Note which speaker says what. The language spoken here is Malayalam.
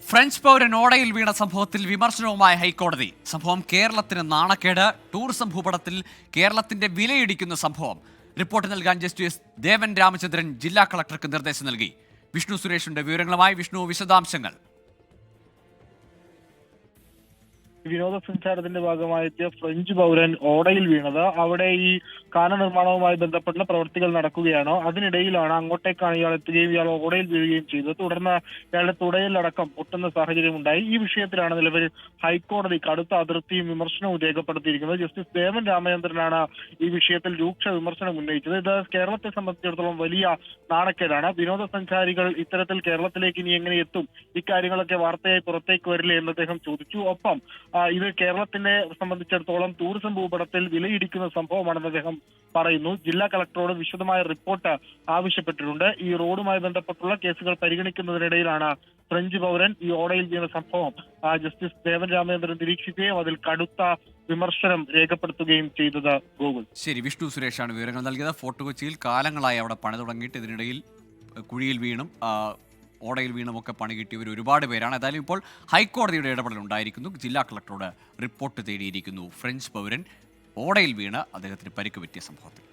Speaker 1: ഫ്രഞ്ച് പൗരൻ ഓടയിൽ വീണ സംഭവത്തിൽ വിമർശനവുമായി ഹൈക്കോടതി. സംഭവം കേരളത്തിന് നാണക്കേട്. ടൂറിസം ഭൂപടത്തിൽ കേരളത്തിന്റെ വിലയിടിക്കുന്ന സംഭവം. റിപ്പോർട്ട് നൽകാൻ ജസ്റ്റിസ് ദേവൻ രാമചന്ദ്രൻ ജില്ലാ കളക്ടർക്ക് നിർദ്ദേശം നൽകി. വിഷ്ണു സുരേഷിന്റെ വിവരങ്ങളുമായി. വിഷ്ണു, വിശദാംശങ്ങൾ.
Speaker 2: വിനോദസഞ്ചാരത്തിന്റെ ഭാഗമായിട്ട് ഫ്രഞ്ച് പൗരൻ ഓടയിൽ വീണത്. അവിടെ ഈ കാന നിർമ്മാണവുമായി ബന്ധപ്പെട്ട പ്രവൃത്തികൾ നടക്കുകയാണ്. അതിനിടയിലാണ് അങ്ങോട്ടേക്കാണ് ഇയാൾ എത്തുകയും ഇയാൾ ഓടയിൽ വീഴുകയും ചെയ്തത്. തുടർന്ന് ഇയാളുടെ തുടയിലടക്കം പൊട്ടുന്ന സാഹചര്യം ഉണ്ടായി. ഈ വിഷയത്തിലാണ് നിലവിൽ ഹൈക്കോടതി കടുത്ത അതിർത്തിയും വിമർശനവും രേഖപ്പെടുത്തിയിരിക്കുന്നത്. ജസ്റ്റിസ് ദേവൻ രാമചന്ദ്രനാണ് ഈ വിഷയത്തിൽ രൂക്ഷ വിമർശനം ഉന്നയിച്ചത്. ഇത് കേരളത്തെ സംബന്ധിച്ചിടത്തോളം വലിയ നാണക്കേടാണ്. വിനോദസഞ്ചാരികൾ ഇത്തരത്തിൽ കേരളത്തിലേക്ക് ഇനി എങ്ങനെ എത്തും, ഇക്കാര്യങ്ങളൊക്കെ വാർത്തയായി പുറത്തേക്ക് വരില്ലേ എന്ന് അദ്ദേഹം ചോദിച്ചു. ഒപ്പം ഇത് കേരളത്തിനെ സംബന്ധിച്ചിടത്തോളം ടൂറിസം ഭൂപടത്തിൽ വിലയിടിക്കുന്ന സംഭവമാണെന്ന് അദ്ദേഹം പറയുന്നു. ജില്ലാ കളക്ടറോട് വിശദമായ റിപ്പോർട്ട് ആവശ്യപ്പെട്ടിട്ടുണ്ട്. ഈ റോഡുമായി ബന്ധപ്പെട്ടുള്ള കേസുകൾ പരിഗണിക്കുന്നതിനിടയിലാണ് ഫ്രഞ്ച് പൗരൻ ഈ ഓടയിൽ വീണ സംഭവം ജസ്റ്റിസ് ദേവൻ രാമചന്ദ്രൻ നിരീക്ഷിക്കുകയും അതിൽ കടുത്ത വിമർശനം രേഖപ്പെടുത്തുകയും ചെയ്തത്. ഗോകുൽ.
Speaker 1: ശരി, വിഷ്ണു സുരേഷാണ് വിവരങ്ങൾ നൽകിയത്. ഫോർട്ട് കൊച്ചിയിൽ കാലങ്ങളായി അവിടെ പണി തുടങ്ങിയിട്ട് ഇതിനിടയിൽ കുഴിയിൽ വീണും ഓടയിൽ വീണുമൊക്കെ പണി കിട്ടിയവർ ഒരുപാട് പേരാണ്. ഏതായാലും ഇപ്പോൾ ഹൈക്കോടതിയുടെ ഇടപെടൽ ഉണ്ടായിരിക്കുന്നു. ജില്ലാ കളക്ടറോട് റിപ്പോർട്ട് തേടിയിരിക്കുന്നു ഫ്രഞ്ച് പൗരൻ ഓടയിൽ വീണ് അദ്ദേഹത്തിന് പരിക്ക് പറ്റിയ സംഭവത്തിൽ.